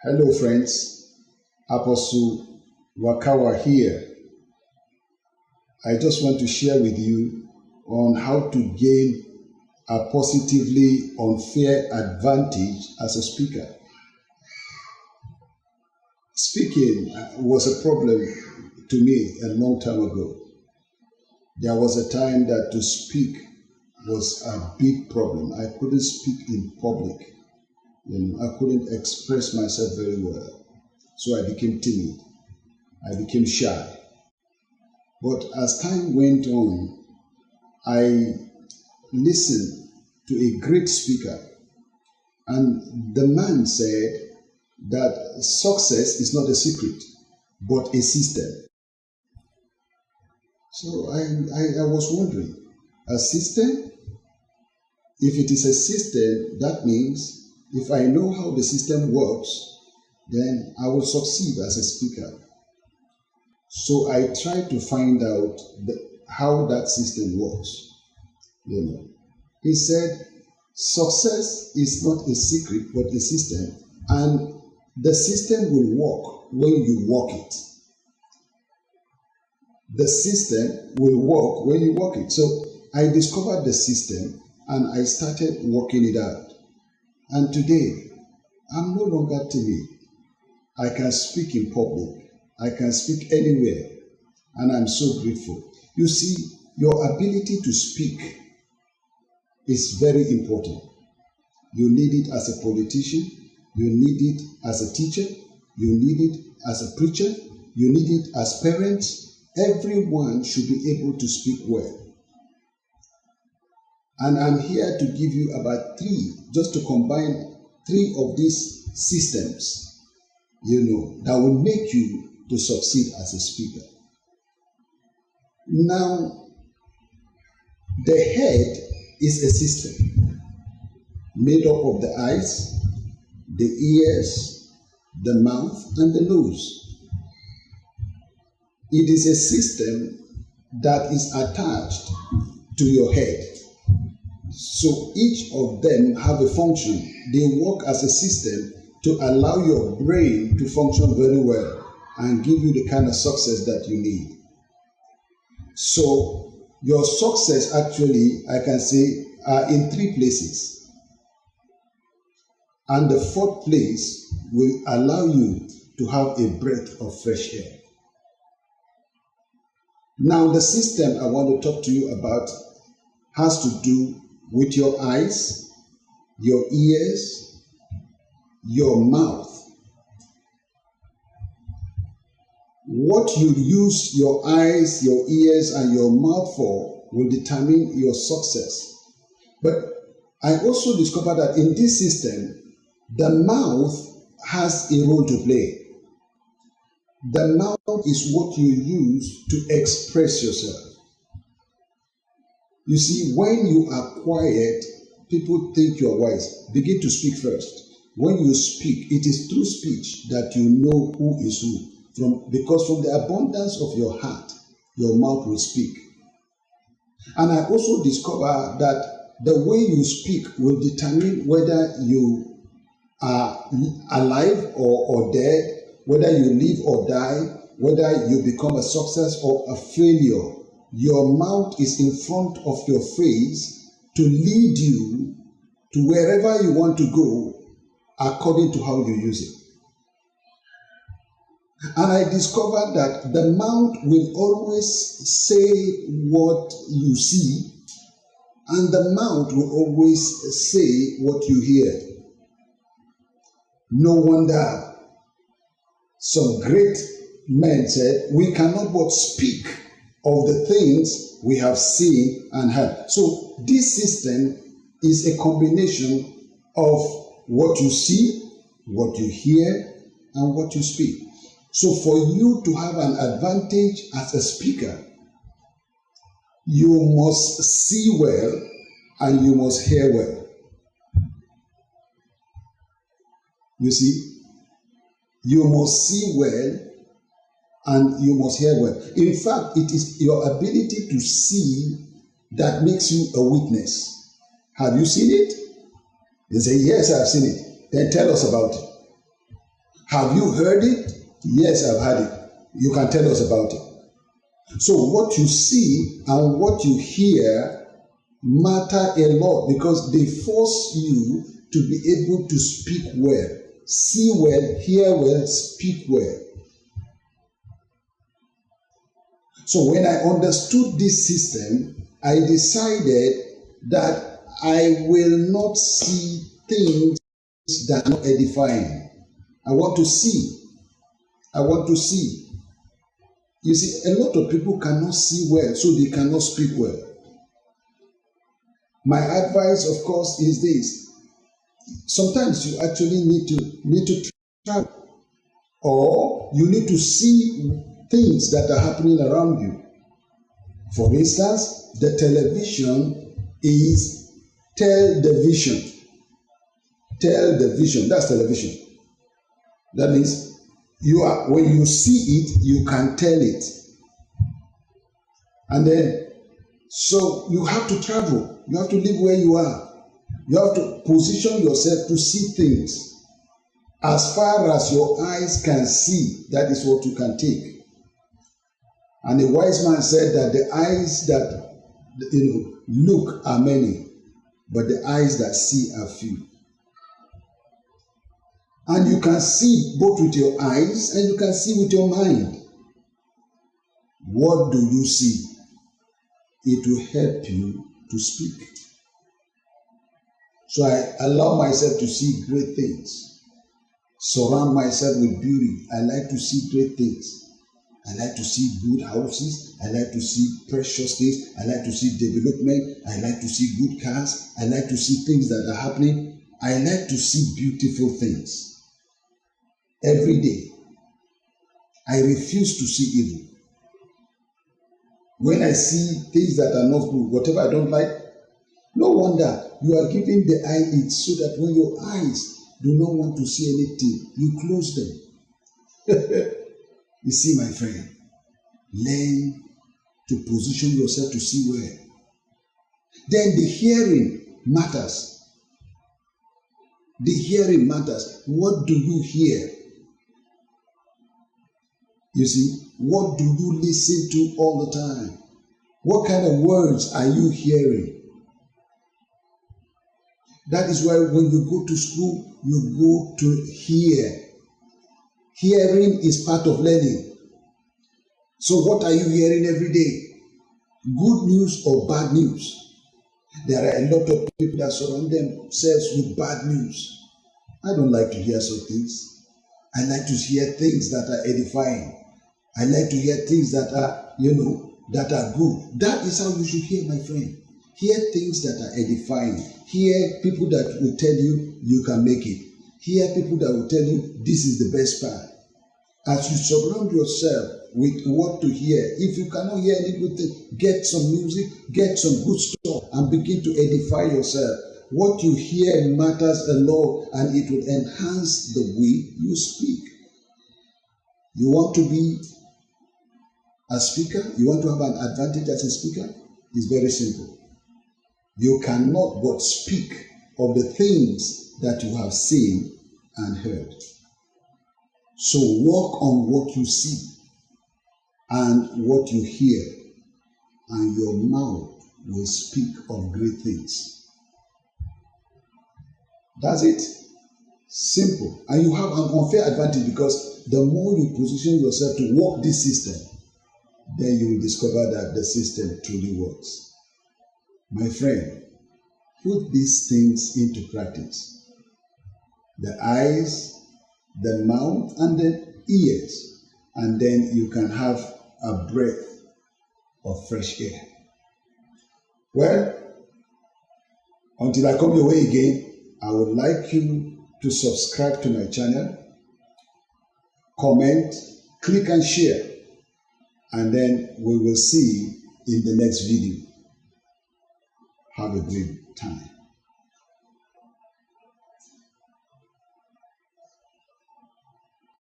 Hello, friends. Apostle Wakawa here. I just want to share with you on how to gain a positively unfair advantage as a speaker. Speaking was a problem to me a long time ago. There was a time that to speak was a big problem. I couldn't speak in public. I couldn't express myself very well. So I became timid. I became shy. But as time went on, I listened to a great speaker, and the man said that success is not a secret, but a system. So I was wondering, a system? If it is a system, that means if I know how the system works, then I will succeed as a speaker. So I tried to find out how that system works. He said, success is not a secret, but a system, and the system will work when you work it. The system will work when you work it. So I discovered the system and I started working it out. And today, I'm no longer timid. I can speak in public. I can speak anywhere. And I'm so grateful. You see, your ability to speak is very important. You need it as a politician. You need it as a teacher. You need it as a preacher. You need it as parents. Everyone should be able to speak well. And I'm here to give you about just to combine three of these systems, that will make you to succeed as a speaker. Now, the head is a system made up of the eyes, the ears, the mouth, and the nose. It is a system that is attached to your head. So each of them have a function. They work as a system to allow your brain to function very well and give you the kind of success that you need. So your success actually, I can say, are in three places. And the fourth place will allow you to have a breath of fresh air. Now, the system I want to talk to you about has to do with your eyes, your ears, your mouth. What you use your eyes, your ears, and your mouth for will determine your success. But I also discovered that in this system, the mouth has a role to play. The mouth is what you use to express yourself. You see, when you are quiet, people think you are wise. Begin to speak first. When you speak, it is through speech that you know who is who. Because from the abundance of your heart, your mouth will speak. And I also discovered that the way you speak will determine whether you are alive or dead, whether you live or die, whether you become a success or a failure. Your mouth is in front of your face to lead you to wherever you want to go according to how you use it. And I discovered that the mouth will always say what you see, and the mouth will always say what you hear. No wonder some great men said, we cannot but speak of the things we have seen and heard. So this system is a combination of what you see, what you hear, and what you speak. So for you to have an advantage as a speaker, you must see well and you must hear well. You see, you must see well and you must hear well. In fact, it is your ability to see that makes you a witness. Have you seen it? They say, yes, I've seen it. Then tell us about it. Have you heard it? Yes, I've heard it. You can tell us about it. So what you see and what you hear matter a lot because they force you to be able to speak well, see well, hear well, speak well. So when I understood this system, I decided that I will not see things that are not edifying. I want to see. I want to see. You see, a lot of people cannot see well, so they cannot speak well. My advice, of course, is this. Sometimes you actually need to travel, or you need to see things that are happening around you. For instance, the television is television. Television, that's television. That means when you see it, you can tell it. And then, so you have to travel. You have to live where you are. You have to position yourself to see things. As far as your eyes can see, that is what you can take. And a wise man said that the eyes that look are many, but the eyes that see are few. And you can see both with your eyes and you can see with your mind. What do you see? It will help you to speak. So I allow myself to see great things. Surround myself with beauty. I like to see great things. I like to see good houses. I like to see precious things. I like to see development. I like to see good cars. I like to see things that are happening. I like to see beautiful things. Every day, I refuse to see evil. When I see things that are not good, whatever I don't like, no wonder you are giving the eye it so that when your eyes do not want to see anything, you close them. You see, my friend, learn to position yourself to see well. Then the hearing matters. The hearing matters. What do you hear? You see, what do you listen to all the time? What kind of words are you hearing? That is why when you go to school, you go to hear. Hearing is part of learning. So what are you hearing every day? Good news or bad news? There are a lot of people that surround themselves with bad news. I don't like to hear such things. I like to hear things that are edifying. I like to hear things that are, that are good. That is how you should hear, my friend. Hear things that are edifying. Hear people that will tell you you can make it. Hear people that will tell you this is the best part. As you surround yourself with what to hear, if you cannot hear any good thing, get some music, get some good stuff, and begin to edify yourself. What you hear matters a lot, and it will enhance the way you speak. You want to be a speaker? You want to have an advantage as a speaker? It's very simple. You cannot but speak of the things that you have seen and heard. So work on what you see and what you hear, and your mouth will speak of great things. That's it. Simple. And you have an unfair advantage because the more you position yourself to work this system, then you will discover that the system truly works. My friend, put these things into practice. The eyes, the mouth, and the ears, and then you can have a breath of fresh air. Well, until I come your way again, I would like you to subscribe to my channel, comment, click and share, and then we will see in the next video. Have a great time.